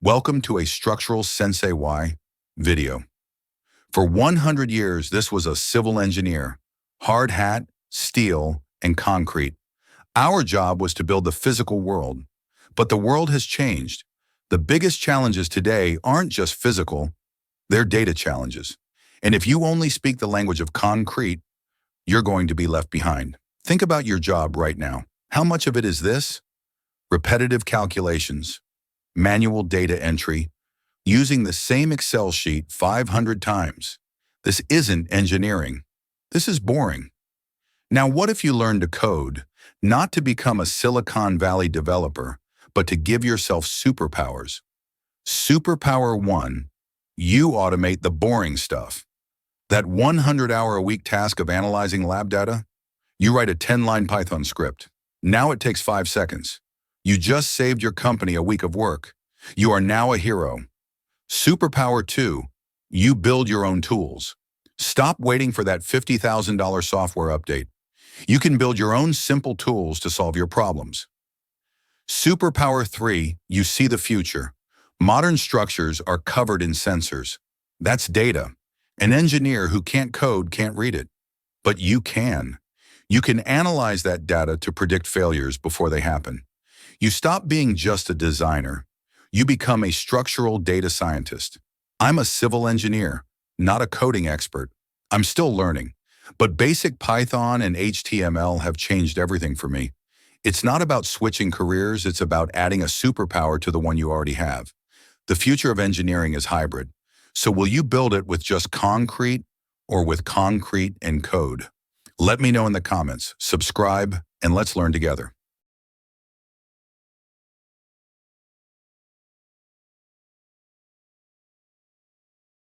Welcome to a structural Sensei video. For 100 years, this was a civil engineer. Hard hat, steel, and concrete. Our job was to build the physical world. But the world has changed. The biggest challenges today aren't just physical, they're data challenges. And if you only speak the language of concrete, you're going to be left behind. Think about your job right now. How much of it is this? Repetitive calculations, manual data entry, using the same Excel sheet 500 times. This isn't engineering. This is boring. Now, what if you learn to code, not to become a Silicon Valley developer, but to give yourself superpowers? Superpower 1, you automate the boring stuff. That 100-hour-a-week task of analyzing lab data, you write a 10-line Python script. Now it takes 5 seconds. You just saved your company a week of work. You are now a hero. Superpower 2, you build your own tools. Stop waiting for that $50,000 software update. You can build your own simple tools to solve your problems. Superpower 3, you see the future. Modern structures are covered in sensors. That's data. An engineer who can't code can't read it. But you can. You can analyze that data to predict failures before they happen. You stop being just a designer. You become a structural data scientist. I'm a civil engineer, not a coding expert. I'm still learning. But basic Python and HTML have changed everything for me. It's not about switching careers, it's about adding a superpower to the one you already have. The future of engineering is hybrid. So will you build it with just concrete or with concrete and code? Let me know in the comments, subscribe, and let's learn together.